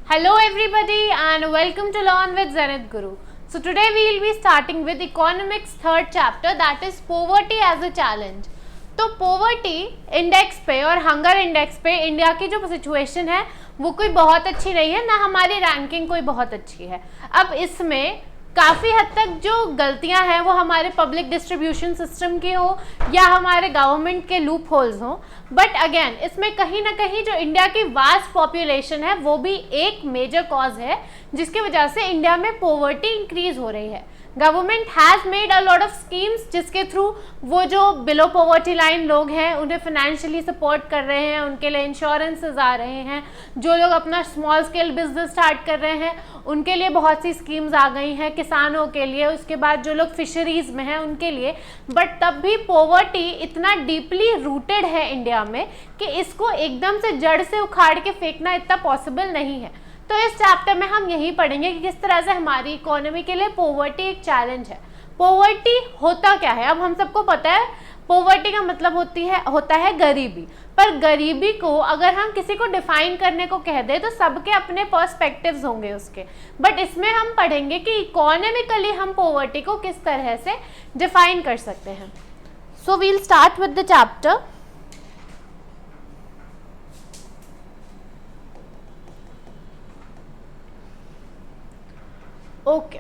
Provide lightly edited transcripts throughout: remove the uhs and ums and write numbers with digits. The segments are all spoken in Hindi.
Hello everybody and welcome to Learn with Zenith Guru. So today we will be starting with economics third chapter, that is poverty as a challenge. तो poverty इंडेक्स पे और हंगर इंडेक्स पे इंडिया की जो सिचुएशन है वो कोई बहुत अच्छी नहीं है, ना हमारी रैंकिंग कोई बहुत अच्छी है। अब इसमें काफ़ी हद तक जो गलतियां हैं वो हमारे पब्लिक डिस्ट्रीब्यूशन सिस्टम की हो या हमारे गवर्नमेंट के लूप होल्स हों, बट अगेन इसमें कहीं ना कहीं जो इंडिया की वास्ट पॉपुलेशन है वो भी एक मेजर कॉज है जिसकी वजह से इंडिया में पॉवर्टी इंक्रीज हो रही है। Government has made a lot of schemes जिसके थ्रू वो जो बिलो पॉवर्टी लाइन लोग हैं उन्हें फाइनेंशियली सपोर्ट कर रहे हैं, उनके लिए इंश्योरेंसेस आ रहे हैं, जो लोग अपना स्मॉल स्केल बिजनेस स्टार्ट कर रहे हैं उनके लिए बहुत सी स्कीम्स आ गई हैं, किसानों के लिए, उसके बाद जो लोग फिशरीज में हैं उनके लिए। बट तब भी पॉवर्टी इतना डीपली रूटेड है इंडिया में कि इसको एकदम से जड़ से उखाड़ के फेंकना इतना पॉसिबल नहीं है। तो इस चैप्टर में हम यही पढ़ेंगे कि किस तरह से हमारी इकोनॉमी के लिए पॉवर्टी एक चैलेंज है। पॉवर्टी होता क्या है? अब हम सबको पता है पॉवर्टी का मतलब होता है गरीबी, पर गरीबी को अगर हम किसी को डिफाइन करने को कह दें तो सबके अपने पर्सपेक्टिव्स होंगे उसके, बट इसमें हम पढ़ेंगे कि इकोनॉमिकली हम पॉवर्टी को किस तरह से डिफाइन कर सकते हैं। So we'll start with the chapter. Okay,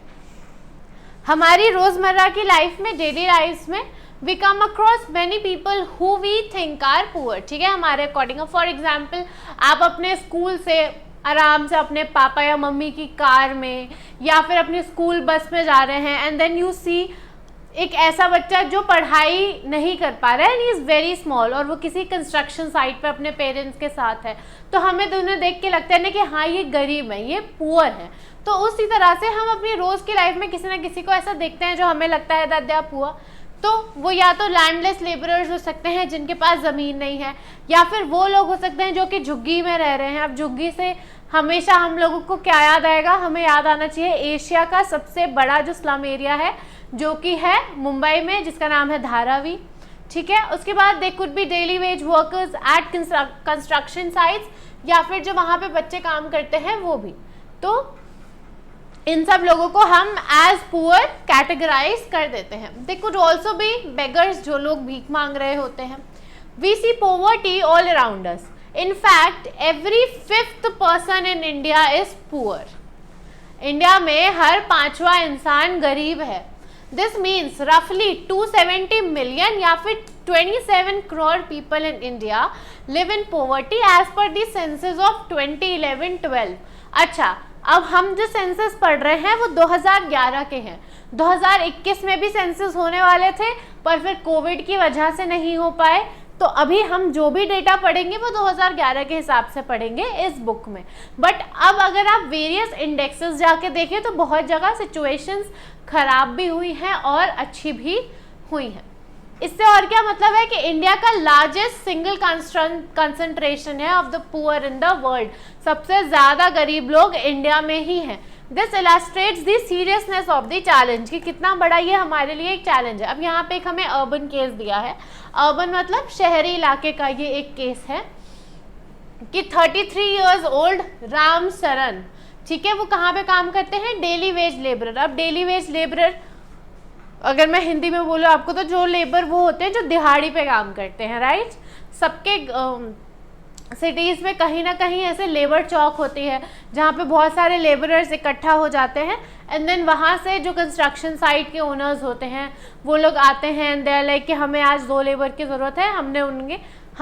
हमारी रोजमर्रा की लाइफ में, डेली लाइफ में we come across many people who we think are poor, ठीक है, हमारे अकॉर्डिंग। फॉर एग्जाम्पल आप अपने स्कूल से आराम से अपने पापा या मम्मी की कार में या फिर अपनी स्कूल बस में जा रहे हैं एंड देन यू सी एक ऐसा बच्चा जो पढ़ाई नहीं कर पा रहा है and he is very small और वो किसी कंस्ट्रक्शन साइट पे अपने पेरेंट्स के साथ है, तो हमें तो उन्हें देख के लगता है ना कि हाँ ये गरीब है, ये पुअर है। तो उसी तरह से हम अपनी रोज़ की लाइफ में किसी ना किसी को ऐसा देखते हैं जो हमें लगता है दैट दे आर पुअर। तो वो या तो लैंडलेस लेबरर्स हो सकते हैं जिनके पास ज़मीन नहीं है, या फिर वो लोग हो सकते हैं जो कि झुग्गी में रह रहे हैं। अब झुग्गी से हमेशा हम लोगों को क्या याद आएगा? हमें याद आना चाहिए एशिया का सबसे बड़ा जो स्लम एरिया है जो कि है मुंबई में, जिसका नाम है धारावी, ठीक है। उसके बाद they could be daily wage workers at construction sites, या फिर जो वहाँ पे बच्चे काम करते हैं वो भी। तो इन सब लोगों को हम एज पुअर कैटेगराइज कर देते हैं। They could also be beggars, जो लोग भीख मांग रहे होते हैं। We see poverty all around us. In fact, every fifth person in India is poor. India में हर पांचवा इंसान गरीब है। This means roughly 270 million या फिर 27 crore people in India live in poverty as per the census of 2011-12। अच्छा, अब हम जो सेंसस पढ़ रहे हैं वो 2011 के हैं। 2021 में भी सेंसस होने वाले थे पर फिर कोविड की वजह से नहीं हो पाए, तो अभी हम जो भी डेटा पढ़ेंगे वो 2011 के हिसाब से पढ़ेंगे इस बुक में। बट अब अगर आप वेरियस इंडेक्सेस जाके देखें तो बहुत जगह सिचुएशंस खराब भी हुई हैं और अच्छी भी हुई हैं। इससे और क्या मतलब है कि इंडिया का लार्जेस्ट सिंगल कंसंट्रेशन है of the poor in the world. सबसे ज़्यादा गरीब लोग इंडिया में ही हैं। This illustrates the seriousness of the challenge, कि कितना बड़ा ये हमारे लिए एक चैलेंज है। अब यहाँ पे एक हमें अर्बन केस दिया है। अर्बन मतलब शहरी इलाके का ये एक केस है कि 33 इयर्स ओल्ड राम सरन, ठीक है, वो कहाँ पे काम करते हैं? Daily veg labourer. अब डेली वेज लेबरर अगर मैं हिंदी में बोलूँ आपको तो जो लेबर वो होते हैं जो दिहाड़ी पे काम करते हैं, राइट। सबके सिटीज़ में कहीं ना कहीं ऐसे लेबर चौक होती है जहाँ पे बहुत सारे लेबरर्स इकट्ठा हो जाते हैं एंड देन वहाँ से जो कंस्ट्रक्शन साइट के ओनर्स होते हैं वो लोग आते हैं एंड दे आर लाइक कि हमें आज 2 लेबर की ज़रूरत है। हमने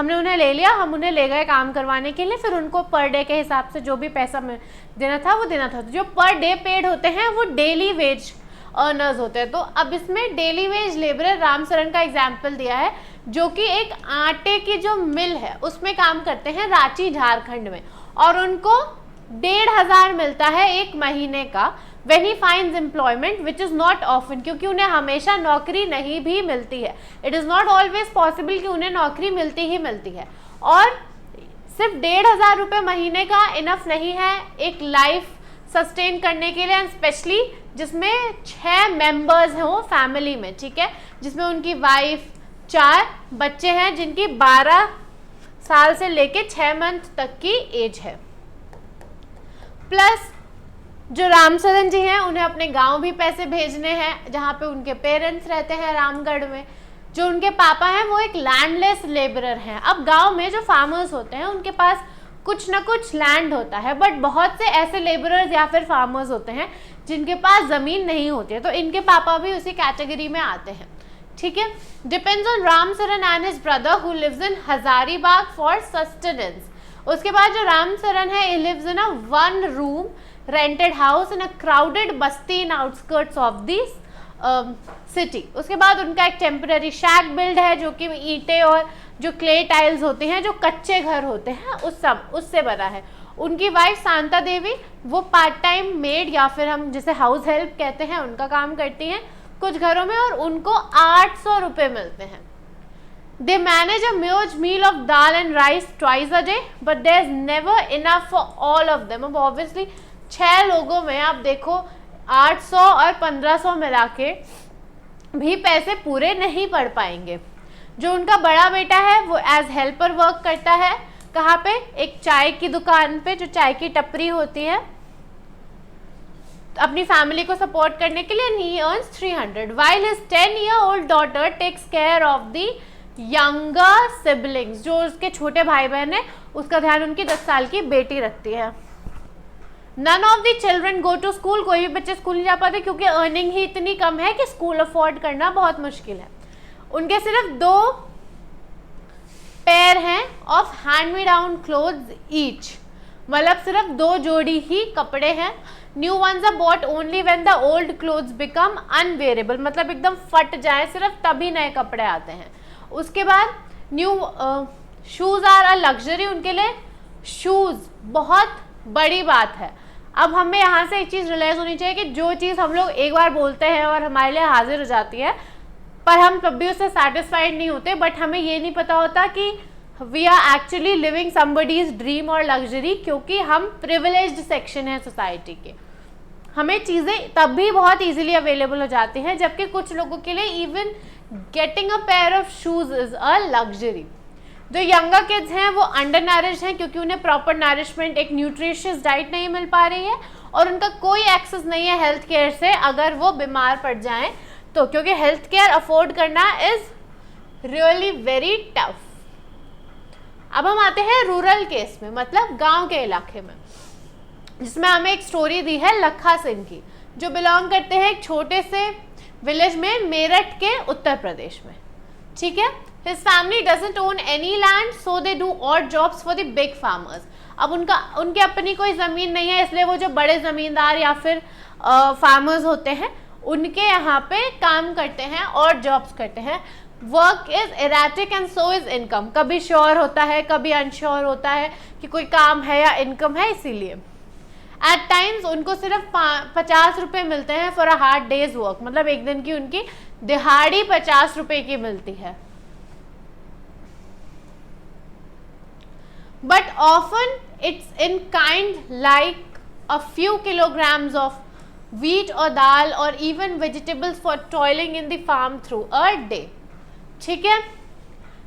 उन्हें ले लिया, हम उन्हें ले गए काम करवाने के लिए, फिर उनको पर डे के हिसाब से जो भी पैसा देना था वो देना था। तो जो पर डे पेड होते हैं वो डेली वेज अर्नर्स होते हैं। तो अब इसमें daily veg labourer Ram Saran का एग्जाम्पल दिया है जो कि एक आटे की जो मिल है उसमें काम करते हैं रांची झारखंड में, और उनको 1,500 मिलता है एक महीने का when he finds employment which is not often, क्योंकि उन्हें हमेशा नौकरी नहीं भी मिलती है। It is not always possible कि उन्हें नौकरी मिलती ही मिलती है। और सिर्फ 1,500 रुपये महीने का इनफ नहीं है एक लाइफ सस्टेन करने के लिए, एंड स्पेशली जिसमें 6 मेंबर्स हों फैमिली में, ठीक है, जिसमें उनकी वाइफ, 4 बच्चे हैं जिनकी 12 साल से लेके 6 मंथ तक की एज है। प्लस जो रामचरण जी हैं उन्हें अपने गांव भी पैसे भेजने हैं जहाँ पे उनके पेरेंट्स रहते हैं रामगढ़ में। जो उनके पापा हैं वो एक लैंडलेस लेबरर हैं। अब गांव में जो फार्मर्स होते हैं उनके पास कुछ ना कुछ लैंड होता है, बट बहुत से ऐसे लेबरर्स या फिर फार्मर्स होते हैं जिनके पास ज़मीन नहीं होती है, तो इनके पापा भी उसी कैटेगरी में आते हैं। ठीक है, depends on Ramcharan and his brother who lives in Hazaribagh for sustenance. उसके बाद जो रामचरण है he lives in a 1 room rented house in a crowded basti in outskirts of this city. उसके बाद उनका एक टेम्पररी शैक बिल्ड है जो कि ईंटें और जो क्ले टाइल्स होते हैं, जो कच्चे घर होते हैं उससे बना है। उनकी वाइफ शांता देवी वो पार्ट टाइम मेड या फिर हम जिसे हाउस हेल्प कहते हैं उनका काम करती हैं कुछ घरों में, और उनको 800 रुपये मिलते हैं। They manage a huge meal of dal and rice twice a day, but there is never enough for all of them. अब ऑब्वियसली 6 लोगों में आप देखो 800 और 1500 मिला के भी पैसे पूरे नहीं पड़ पाएंगे। जो उनका बड़ा बेटा है वो एज हेल्पर वर्क करता है, कहाँ पे, एक चाय की दुकान पे, जो चाय की टपरी होती है, अपनी फैमिली को सपोर्ट करने के लिए। ही earns 300 while his 10-year-old daughter takes care of the younger siblings। जो उसके छोटे भाई बहन है उसका ध्यान उनकी 10 साल की बेटी रखती है। None of the children go to school। कोई भी बच्चे स्कूल नहीं जा पाते क्योंकि अर्निंग ही इतनी कम है कि स्कूल अफोर्ड करना बहुत मुश्किल है। उनके सिर्फ 2 पेयर हैं of hand me down clothes each, मतलब सिर्फ 2 जोड़ी ही कपड़े हैं। New ones are bought only when the old clothes become unwearable, मतलब एकदम फट जाए सिर्फ तभी नए कपड़े आते हैं। उसके बाद new shoes are a luxury. उनके लिए शूज़ बहुत बड़ी बात है। अब हमें यहाँ से एक चीज़ रियलाइज़ होनी चाहिए कि जो चीज़ हम लोग एक बार बोलते हैं और हमारे लिए हाजिर हो जाती है पर हम तब भी उससे सेटिस्फाइड नहीं होते, बट हमें ये नहीं पता होता कि we are actually living somebody's dream और लग्जरी, क्योंकि हम प्रिविलेज्ड सेक्शन है सोसाइटी के। हमें चीज़ें तब भी बहुत इजीली अवेलेबल हो जाती हैं, जबकि कुछ लोगों के लिए even getting a pair of shoes is a luxury. जो यंगर किड्स हैं वो अंडर नरिश्ड हैं क्योंकि उन्हें प्रॉपर नरिशमेंट, एक न्यूट्रिशियस डाइट नहीं मिल पा रही है और उनका कोई एक्सेस नहीं है हेल्थ केयर से अगर वो बीमार पड़ जाएं तो, क्योंकि हेल्थ केयर अफोर्ड करना इज़ रियली वेरी टफ। अब हम आते हैं रूरल केस में, मतलब गांव के इलाके में, जिसमें हमें एक स्टोरी दी है लखा सिंह की, जो बिलोंग करते हैं एक छोटे से विलेज में मेरठ के उत्तर प्रदेश में। ठीक है, His family doesn't own any land, so they do odd jobs for the big farmers। अब उनके अपनी कोई ज़मीन नहीं है, इसलिए वो जो बड़े ज़मींदार या फिर फार्मर्स होते हैं उनके यहाँ पे काम करते हैं और जॉब्स करते हैं। Work is erratic and so is income. कभी श्योर होता है, कभी अनश्योर होता है कि कोई काम है या इनकम है, इसीलिए एट टाइम्स उनको सिर्फ 50 रुपये मिलते हैं for a hard days work, मतलब एक दिन की उनकी दिहाड़ी 50 रुपये की मिलती है। But often it's in kind like a few kilograms of wheat or dal or even vegetables for toiling in the farm through a day। ठीक है,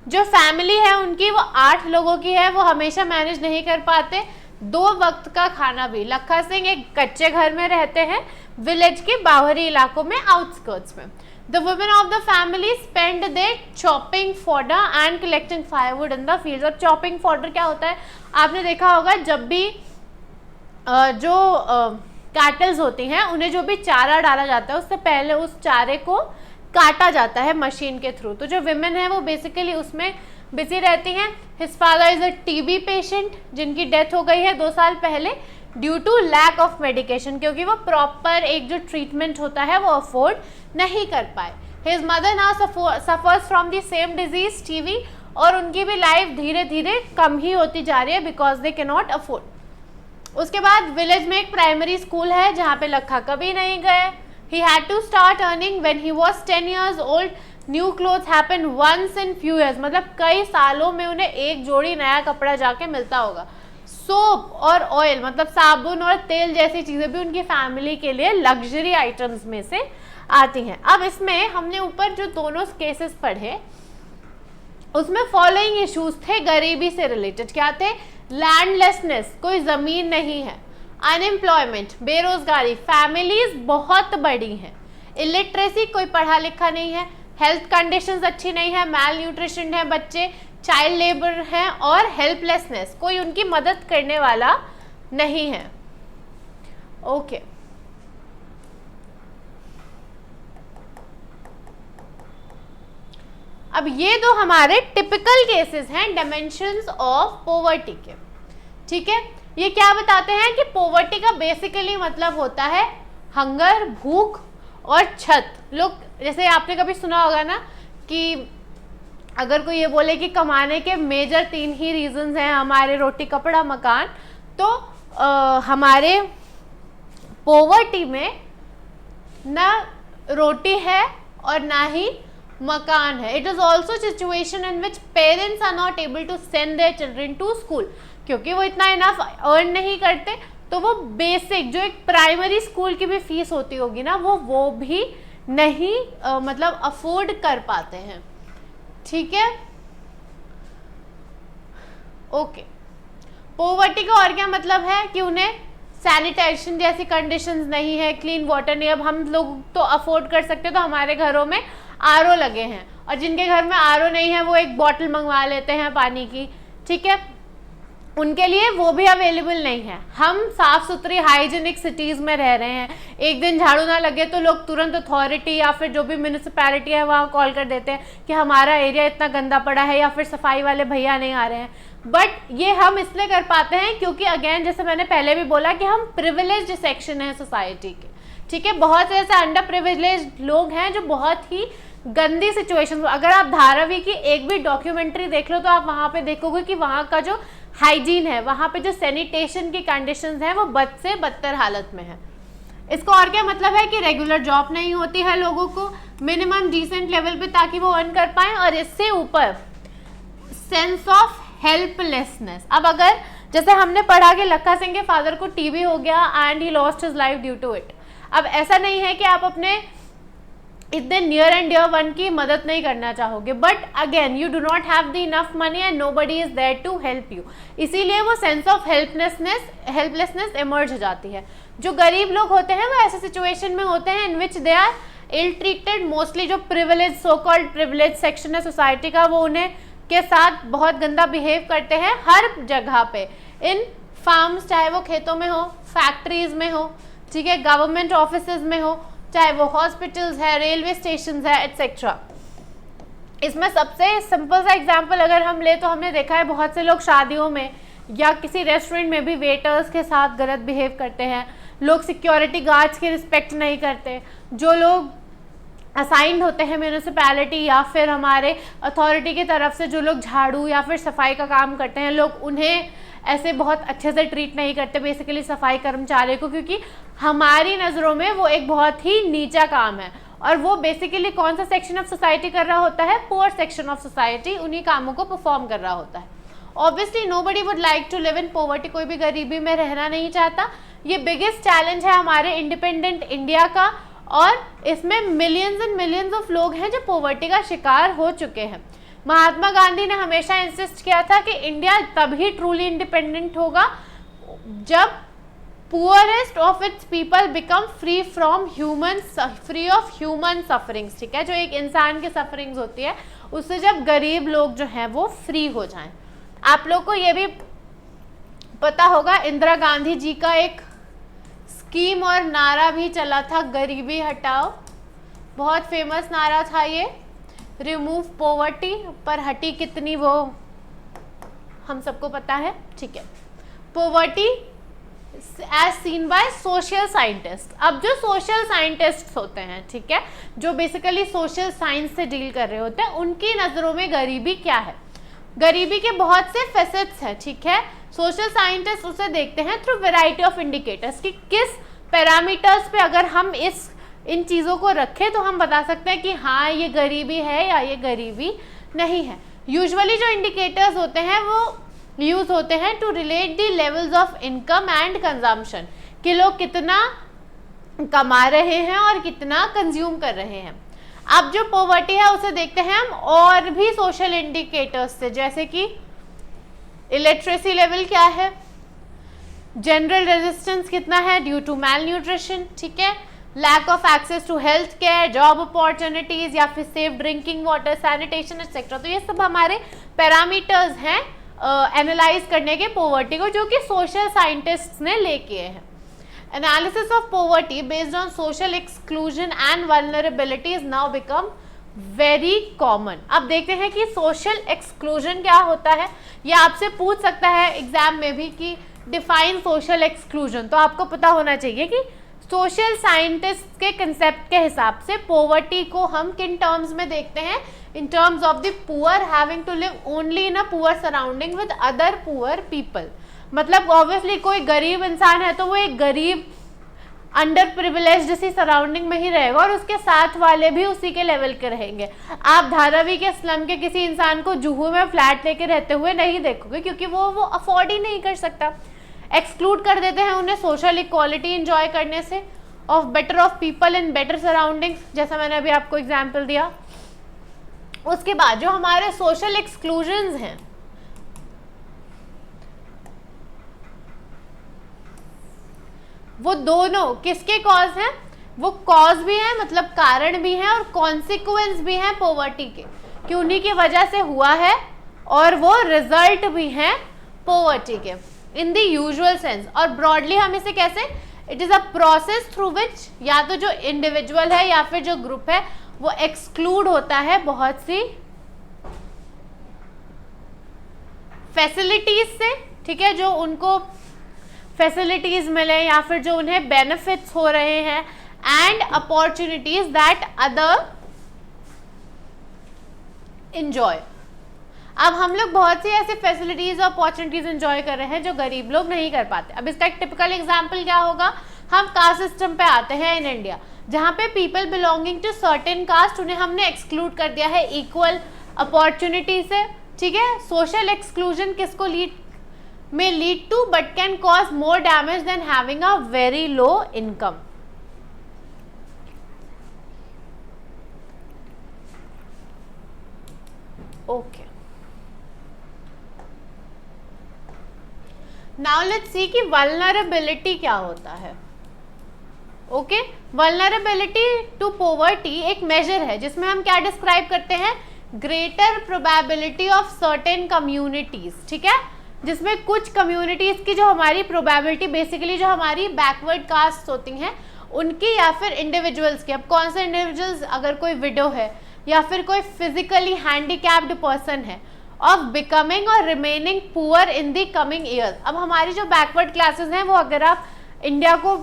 जो फैमिली है उनकी वो 8 लोगों की है, वो हमेशा मैनेज नहीं कर पाते 2 वक्त का खाना भी। लखा सिंह एक कच्चे घर में रहते हैं विलेज के बाहरी इलाकों में, आउटस्कर्ट्स में। The women of the family spend their chopping fodder and collecting firewood in the fields। अब chopping fodder क्या होता है, आपने देखा होगा जब भी जो कैटल्स होती हैं उन्हें जो भी चारा डाला जाता है उससे पहले उस चारे को काटा जाता है मशीन के थ्रू। तो जो विमेन है वो बेसिकली उसमें बिजी रहती हैं। His father is a TB patient जिनकी डेथ हो गई है 2 साल पहले due to lack of medication, क्योंकि वो प्रॉपर एक जो ट्रीटमेंट होता है वो अफोर्ड नहीं कर पाए। His mother now suffers from the same disease TB, और उनकी भी लाइफ धीरे धीरे कम ही होती जा रही है because they can not afford. उसके बाद विलेज में एक प्राइमरी स्कूल है जहाँ पे लखा कभी नहीं गए। He had to start earning when he was 10 years old। New clothes happen once in few years, मतलब कई सालों में उन्हें एक जोड़ी नया कपड़ा जाके मिलता होगा। सोप और ऑयल, मतलब साबुन और तेल जैसी चीज़ें भी उनकी फैमिली के लिए लग्जरी आइटम्स में से आती हैं। अब इसमें हमने ऊपर जो दोनों केसेस पढ़े उसमें फॉलोइंग इश्यूज थे गरीबी से रिलेटेड। क्या थे? लैंडलेसनेस, कोई ज़मीन नहीं है। अनएम्प्लॉयमेंट, बेरोजगारी, फैमिलीज बहुत बड़ी हैं, इलिटरेसी, कोई पढ़ा लिखा नहीं है, हेल्थ कंडीशंस अच्छी नहीं है, मैल न्यूट्रिशन है बच्चे, चाइल्ड लेबर है, और हेल्पलेसनेस, कोई उनकी मदद करने वाला नहीं है। ओके अब ये दो हमारे टिपिकल केसेस हैं डायमेंशंस ऑफ पॉवर्टी के, ठीक है। ये क्या बताते हैं कि पॉवर्टी का बेसिकली मतलब होता है हंगर, भूख और छत। लोग जैसे आपने कभी सुना होगा ना कि अगर कोई ये बोले कि कमाने के मेजर 3 ही रीजंस हैं हमारे, रोटी कपड़ा मकान, तो हमारे पॉवर्टी में ना रोटी है और ना ही मकान है। It is also situation in which parents are not able to send their children to school, क्योंकि वो इतना इनफ अर्न नहीं करते, तो वो बेसिक जो एक प्राइमरी स्कूल की भी फीस होती होगी ना, वो भी नहीं मतलब अफोर्ड कर पाते हैं, ठीक है। ओके पॉवर्टी का और क्या मतलब है कि उन्हें सैनिटेशन जैसी कंडीशंस नहीं है, क्लीन वाटर नहीं। अब हम लोग तो अफोर्ड कर सकते हैं, तो हमारे घरों में आरओ लगे हैं, और जिनके घर में आरओ नहीं है वो एक बॉटल मंगवा लेते हैं पानी की, ठीक है, उनके लिए वो भी अवेलेबल नहीं है। हम साफ सुथरी हाइजीनिक सिटीज़ में रह रहे हैं, एक दिन झाड़ू ना लगे तो लोग तुरंत अथॉरिटी या फिर जो भी म्यूनिसिपैलिटी है वहाँ कॉल कर देते हैं कि हमारा एरिया इतना गंदा पड़ा है, या फिर सफाई वाले भैया नहीं आ रहे हैं। बट ये हम इसलिए कर पाते हैं क्योंकि अगेन जैसे मैंने पहले भी बोला कि हम प्रिविलेज्ड सेक्शन है सोसाइटी के, ठीक है। बहुत से ऐसे अंडर प्रिविलेज्ड लोग हैं जो बहुत ही गंदी सिचुएशन, अगर आप धारावी की एक भी डॉक्यूमेंट्री देख लो तो आप वहाँ पे देखोगे कि वहाँ का जो हाइजीन है, वहाँ पे जो सैनिटेशन की कंडीशंस हैं वो बद से बदतर हालत में है। इसका और क्या मतलब है कि रेगुलर जॉब नहीं होती है लोगों को मिनिमम डिसेंट लेवल पे ताकि वो अर्न कर पाएं, और इससे ऊपर सेंस ऑफ हेल्पलेसनेस। अब अगर जैसे हमने पढ़ा कि लक्का सिंह के फादर को टीबी हो गया and he lost his life due to it. अब ऐसा नहीं है कि आप अपने इतने नियर एंड डियर वन की मदद नहीं करना चाहोगे, but again you do not have the enough money and nobody is there to help you, इसीलिए वो सेंस ऑफ हेल्पलेसनेस इमर्ज हो जाती है। जो गरीब लोग होते हैं वो ऐसे सिचुएशन में होते हैं in which they are ill treated, mostly जो privilege so called privilege section है सोसाइटी का वो उन्हें के साथ बहुत गंदा बिहेव करते हैं हर जगह पे, इन फार्म्स, चाहे वो खेतों में हो, फैक्ट्रीज में हो, ठीक है, गवर्नमेंट ऑफिसेज में हो, चाहे वो हॉस्पिटल्स है, रेलवे स्टेशन है, एटसेट्रा। इसमें सबसे सिंपल सा एग्जांपल अगर हम ले तो हमने देखा है बहुत से लोग शादियों में या किसी रेस्टोरेंट में भी वेटर्स के साथ गलत बिहेव करते हैं, लोग सिक्योरिटी गार्ड्स की रिस्पेक्ट नहीं करते, जो लोग असाइंड होते हैं म्यूनिसिपैलिटी या फिर हमारे अथॉरिटी की तरफ से जो लोग झाड़ू या फिर सफाई का काम करते हैं, लोग उन्हें ऐसे बहुत अच्छे से ट्रीट नहीं करते बेसिकली सफाई कर्मचारी को, क्योंकि हमारी नज़रों में वो एक बहुत ही नीचा काम है। और वो बेसिकली कौन सा सेक्शन ऑफ सोसाइटी कर रहा होता है? पुअर सेक्शन ऑफ सोसाइटी उन्हीं कामों को परफॉर्म कर रहा होता है। Obviously nobody would like to live in poverty, कोई भी गरीबी में रहना नहीं चाहता। ये बिगेस्ट चैलेंज है हमारे इंडिपेंडेंट इंडिया का, और इसमें मिलियंस एंड मिलियंस ऑफ लोग हैं जो पॉवर्टी का शिकार हो चुके हैं। महात्मा गांधी ने हमेशा इंसिस्ट किया था कि इंडिया तभी ट्रूली इंडिपेंडेंट होगा जब poorest of its people become free of human sufferings, ठीक है, जो एक इंसान की सफरिंग्स होती है उससे जब गरीब लोग जो हैं वो फ्री हो जाएं। आप लोग को ये भी पता होगा इंदिरा गांधी जी का एक स्कीम और नारा भी चला था, गरीबी हटाओ, बहुत फेमस नारा था ये, रिमूव पॉवर्टी, पर हटी कितनी वो हम सबको पता है, ठीक है। Poverty as seen by social scientist. अब जो सोशल साइंटिस्ट होते हैं, ठीक है, जो बेसिकली सोशल साइंस से डील कर रहे होते हैं, उनकी नज़रों में गरीबी क्या है? गरीबी के बहुत से फेसेट्स हैं, ठीक है। सोशल साइंटिस्ट उसे देखते हैं थ्रू वैरायटी ऑफ इंडिकेटर्स कि किस पैरामीटर्स पे अगर हम इन चीज़ों को रखें तो हम बता सकते हैं कि हाँ ये गरीबी है या ये गरीबी नहीं है। यूजुअली जो इंडिकेटर्स होते हैं वो यूज होते हैं to relate the levels of income and consumption, कि लोग कितना कमा रहे हैं और कितना कंज्यूम कर रहे हैं। अब जो पॉवर्टी है उसे देखते हैं हम और भी सोशल इंडिकेटर्स से, जैसे कि इलिटरेसी लेवल क्या है, जनरल रेजिस्टेंस कितना है, ड्यू टू मैल न्यूट्रिशन, ठीक है, lack of access to health care, job opportunities, या फिर safe drinking water, sanitation etcetera. तो ये सब हमारे पैरामीटर्स हैं एनालाइज करने के पॉवर्टी को, जो कि सोशल साइंटिस्ट्स ने लेके हैं। Analysis of poverty based on social exclusion and vulnerability is now become very common. अब देखते हैं कि सोशल एक्सक्लूजन क्या होता है। ये आपसे पूछ सकता है एग्जाम में भी कि डिफाइन सोशल एक्सक्लूजन। तो आपको पता होना चाहिए कि सोशल साइंटिस्ट के कंसेप्ट के हिसाब से पॉवर्टी को हम किन टर्म्स में देखते हैं, in terms of the poor having to live only in a poor surrounding with other poor people. मतलब ऑब्वियसली कोई गरीब इंसान है तो वो एक गरीब अंडर प्रिविलेज्ड सी सराउंडिंग में ही रहेगा और उसके साथ वाले भी उसी के लेवल के रहेंगे। आप धारावी के स्लम के किसी इंसान को जुहू में फ्लैट लेके रहते हुए नहीं देखोगे, क्योंकि वो अफोर्ड ही नहीं कर सकता। एक्सक्लूड कर देते हैं उन्हें सोशल इक्वालिटी एंजॉय करने से, of better of people in better surroundings, जैसा मैंने अभी आपको एग्जाम्पल दिया। उसके बाद जो हमारे सोशल एक्सक्लूजन्स हैं, वो दोनों किसके कॉज हैं? वो कॉज भी हैं, मतलब कारण भी हैं, और कॉन्सिक्वेंस भी हैं पॉवर्टी के, कि उन्हीं की वजह से हुआ है, और वो रिजल्ट भी हैं पॉवर्टी के इन द यूजुअल सेंस। और ब्रॉडली हम इसे कैसे, it is a process through which या तो जो इंडिविजुअल है या फिर जो ग्रुप है वो एक्सक्लूड होता है बहुत सी फैसिलिटीज से, ठीक है, जो उनको फैसिलिटीज मिले या फिर जो उन्हें बेनिफिट्स हो रहे हैं, and opportunities that other enjoy. अब हम लोग बहुत सी ऐसी फैसिलिटीज और अपॉर्चुनिटीज एंजॉय कर रहे हैं जो गरीब लोग नहीं कर पाते। अब इसका एक टिपिकल एग्जांपल क्या होगा, हम कास्ट सिस्टम पे आते हैं इन इंडिया, जहाँ पे people belonging to certain caste उन्हें हमने एक्सक्लूड कर दिया है इक्वल अपॉर्चुनिटी से, ठीक है। सोशल एक्सक्लूजन किसको may lead to but can cause more damage than having a very low income. Okay. Now let's see कि vulnerability क्या होता है. Okay, vulnerability to poverty एक measure है जिसमें हम क्या describe करते हैं, greater probability of certain communities, ठीक है, जिसमें कुछ कम्युनिटीज़ की जो हमारी प्रोबेबिलिटी, बेसिकली जो हमारी बैकवर्ड कास्ट होती हैं उनकी या फिर इंडिविजुअल्स की। अब कौन से इंडिविजुअल्स, अगर कोई विडो है या फिर कोई फिजिकली हैंडीकैप्ड पर्सन है, ऑफ बिकमिंग और remaining poor in the coming years. अब हमारी जो बैकवर्ड क्लासेस हैं वो अगर आप इंडिया को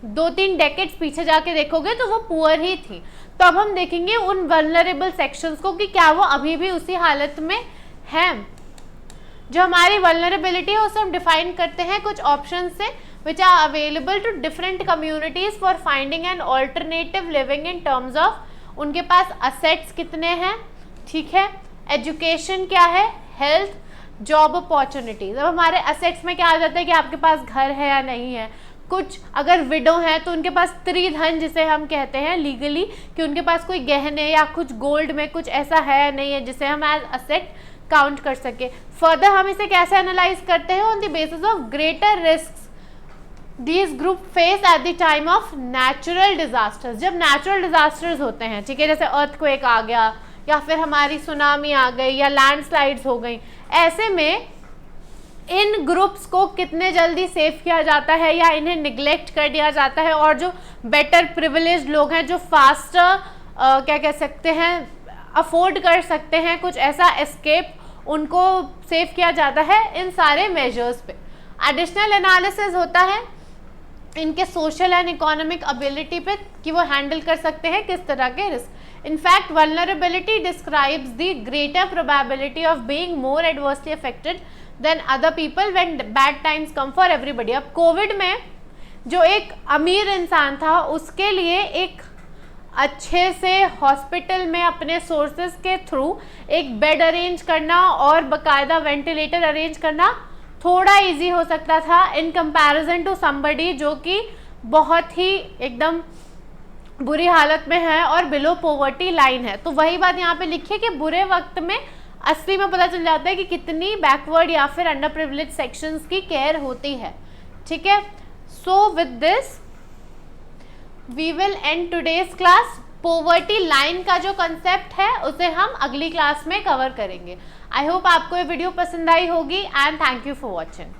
2-3 डेकेड्स पीछे जाके देखोगे तो वो पुअर ही थी। तो अब हम देखेंगे उन वल्नरेबल सेक्शंस को कि क्या वो अभी भी उसी हालत में हैं। जो हमारी वल्नरेबिलिटी है उसे हम डिफाइन करते हैं कुछ ऑप्शन से, which are available to different communities for finding an alternative living in terms of उनके पास असेट्स कितने हैं, ठीक है, एजुकेशन क्या है, हेल्थ, जॉब अपॉर्चुनिटीज। अब हमारे असेट्स में क्या आ जाता है कि आपके पास घर है या नहीं है। कुछ अगर विडो है तो उनके पास स्त्रीधन जिसे हम कहते हैं लीगली, कि उनके पास कोई गहने या कुछ गोल्ड में कुछ ऐसा है या नहीं है जिसे हम एज असेट काउंट कर सके। फर्दर हम इसे कैसे एनालाइज करते हैं, on the basis of greater risks these group face at the time of natural disasters. जब नेचुरल डिजास्टर्स होते हैं, ठीक है, जैसे अर्थक्वेक आ गया या फिर हमारी सुनामी आ गई या लैंडस्लाइड्स हो गई, ऐसे में इन ग्रुप्स को कितने जल्दी सेव किया जाता है या इन्हें निगलेक्ट कर दिया जाता है, और जो बेटर प्रिविलेज्ड लोग हैं जो फास्टर क्या कह सकते हैं अफोर्ड कर सकते हैं कुछ ऐसा एस्केप, उनको सेव किया जाता है इन सारे मेजर्स पे। एडिशनल एनालिसिस होता है इनके सोशल एंड इकोनॉमिक एबिलिटी पे कि वो हैंडल कर सकते हैं किस तरह के risk. In fact vulnerability describes the greater probability of being more adversely affected than other people when bad times come for everybody. अब कोविड में जो एक अमीर इंसान था उसके लिए एक अच्छे से हॉस्पिटल में अपने सोर्सेज के थ्रू एक बेड अरेंज करना और बाकायदा वेंटिलेटर अरेंज करना थोड़ा इजी हो सकता था इन कंपैरिजन टू समबडी जो कि बहुत ही एकदम बुरी हालत में है और बिलो पॉवर्टी लाइन है। तो वही बात यहाँ पे लिखी है कि बुरे वक्त में असली में पता चल जाता है कि कितनी बैकवर्ड या फिर अंडर प्रिविलेज सेक्शंस की केयर होती है, ठीक है। So with this we will end today's class. Poverty line का जो कंसेप्ट है उसे हम अगली क्लास में कवर करेंगे। आई होप आपको ये वीडियो पसंद आई होगी and thank you for watching.